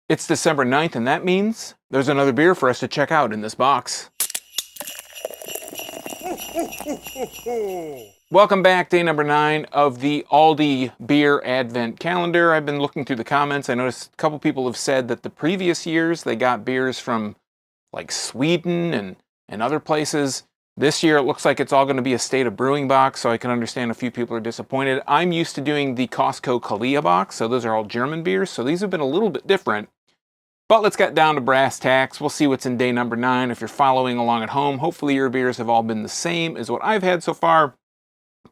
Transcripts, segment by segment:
It's December 9th, and that means there's another beer for us to check out in this box. Welcome back, day number 9 of the Aldi Beer Advent Calendar. I've been looking through the comments. I noticed a couple people have said that the previous years they got beers from like Sweden and other places. This year it looks like it's all going to be a State of Brewing box, so I can understand a few people are disappointed. I'm used to doing the Costco Kalia box, so those are all German beers, so these have been a little bit different. But let's get down to brass tacks. We'll see what's in day number 9. If you're following along at home, hopefully your beers have all been the same as what I've had so far.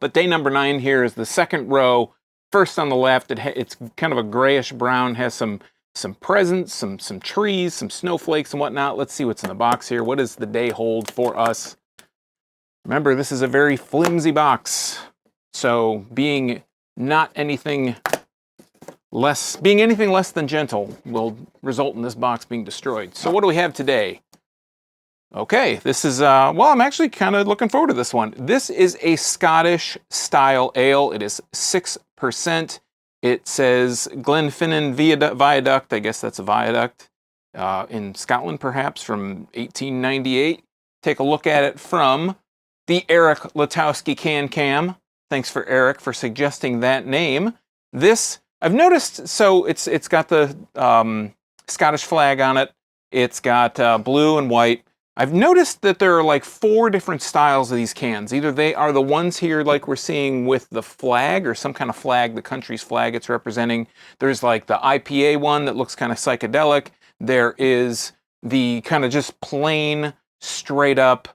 But day number 9 here is the second row. First on the left, it's kind of a grayish brown, has some presents, some trees, some snowflakes and whatnot. Let's see what's in the box here. What does the day hold for us? Remember, this is a very flimsy box. So being anything less than gentle will result in this box being destroyed. So what do we have today? Okay, this is, well, I'm actually kind of looking forward to this one. This is a Scottish style ale. It is 6%. It says Glenfinnan Viaduct, I guess that's a viaduct, in Scotland perhaps, from 1898. Take a look at it from the Eric Latowski Can. Thanks for Eric for suggesting that name. This, I've noticed, so it's got the Scottish flag on it. It's got blue and white. I've noticed that there are like 4 different styles of these cans. Either they are the ones here like we're seeing with the flag or some kind of flag, the country's flag it's representing. There's like the IPA one that looks kind of psychedelic. There is the kind of just plain, straight up,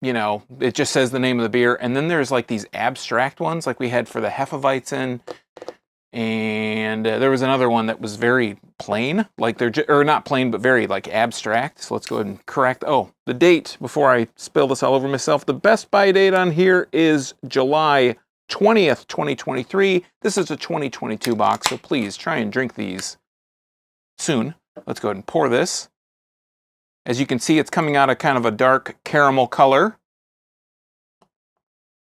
you know, it just says the name of the beer. And then there's like these abstract ones like we had for the Hefeweizen. And there was another one that was very plain, like or not plain, but very like abstract. So let's go ahead and correct. Oh, the date before I spill this all over myself. The best buy date on here is July 20th, 2023. This is a 2022 box, so please try and drink these soon. Let's go ahead and pour this. As you can see, it's coming out of kind of a dark caramel color.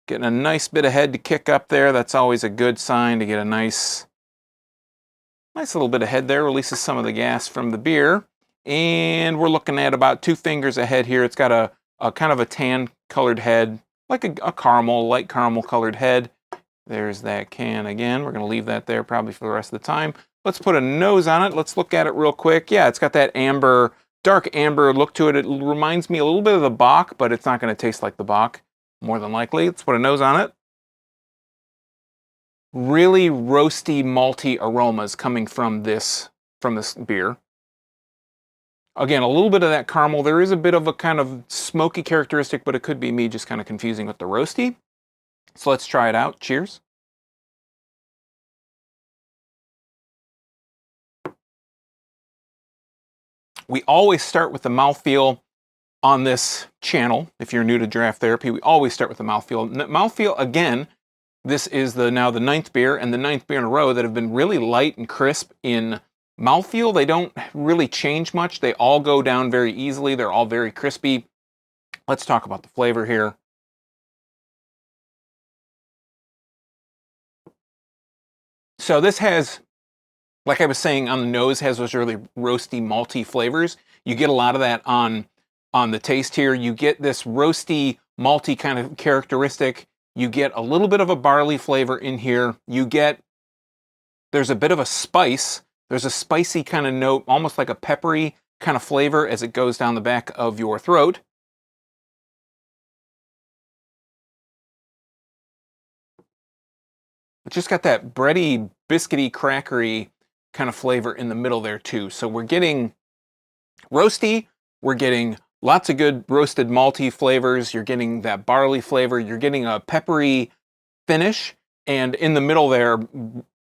Getting a nice bit of head to kick up there. That's always a good sign to get a nice little bit of head there. Releases some of the gas from the beer. And we're looking at about 2 fingers ahead here. It's got a kind of a tan colored head, like a caramel, light caramel colored head. There's that can again. We're going to leave that there probably for the rest of the time. Let's put a nose on it. Let's look at it real quick. Yeah, it's got that amber, dark amber look to it. It reminds me a little bit of the Bock, but it's not going to taste like the Bock. More than likely. Let's put a nose on it. Really roasty, malty aromas coming from this beer. Again, a little bit of that caramel. There is a bit of a kind of smoky characteristic, but it could be me just kind of confusing with the roasty. So let's try it out. Cheers. We always start with the mouthfeel. On this channel, if you're new to draft therapy, we always start with the mouthfeel. Mouthfeel, again, this is now the 9th beer and the 9th beer in a row that have been really light and crisp in mouthfeel. They don't really change much. They all go down very easily. They're all very crispy. Let's talk about the flavor here. So this has, like I was saying, on the nose, has those really roasty, malty flavors. You get a lot of that on the taste here. You get this roasty, malty kind of characteristic. You get a little bit of a barley flavor in here. There's a bit of a spice. There's a spicy kind of note, almost like a peppery kind of flavor as it goes down the back of your throat. It's just got that bready, biscuity, crackery kind of flavor in the middle there too. So we're getting roasty, we're getting lots of good roasted malty flavors. You're getting that barley flavor. You're getting a peppery finish. And in the middle there,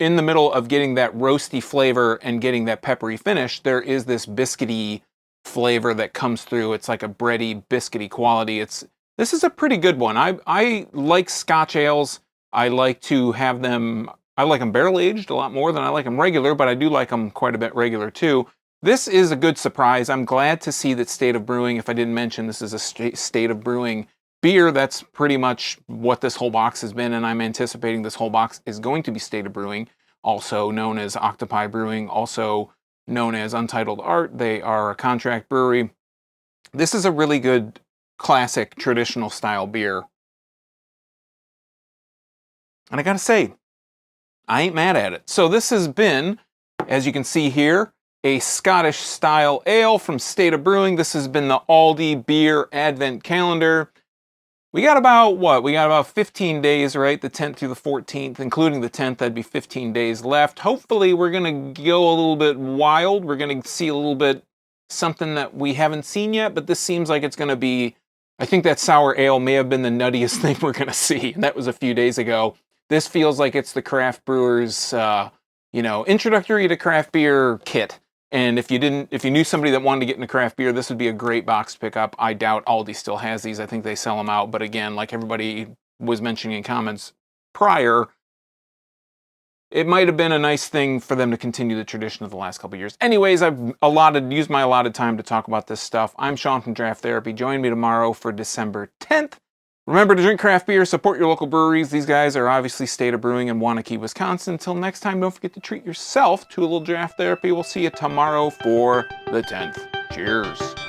in the middle of getting that roasty flavor and getting that peppery finish, there is this biscuity flavor that comes through. It's like a bready, biscuity quality. This is a pretty good one. I like Scotch ales. I like to have them, I like them barrel aged a lot more than I like them regular, but I do like them quite a bit regular too. This is a good surprise. I'm glad to see that State of Brewing, if I didn't mention, this is a State of Brewing beer. That's pretty much what this whole box has been, and I'm anticipating this whole box is going to be State of Brewing. also known as Octopi Brewing, also known as Untitled Art. They are a contract brewery. This is a really good classic traditional style beer. And I gotta say, I ain't mad at it. So this has been, as you can see here, a Scottish style ale from State of Brewing. This has been the Aldi Beer Advent Calendar. We got about, what? We got about 15 days, right? The 10th through the 14th, including the 10th, that'd be 15 days left. Hopefully we're gonna go a little bit wild. We're gonna see a little bit something that we haven't seen yet, but this seems like it's gonna be, I think that sour ale may have been the nuttiest thing we're gonna see, and that was a few days ago. This feels like it's the craft brewer's, introductory to craft beer kit. And if you knew somebody that wanted to get into craft beer, this would be a great box to pick up. I doubt Aldi still has these. I think they sell them out. But again, like everybody was mentioning in comments prior, it might have been a nice thing for them to continue the tradition of the last couple of years. Anyways, I've used my allotted time to talk about this stuff. I'm Sean from Draft Therapy. Join me tomorrow for December 10th. Remember to drink craft beer, support your local breweries. These guys are obviously State of Brewing in Wanakee, Wisconsin. Until next time, don't forget to treat yourself to a little draft therapy. We'll see you tomorrow for the 10th. Cheers.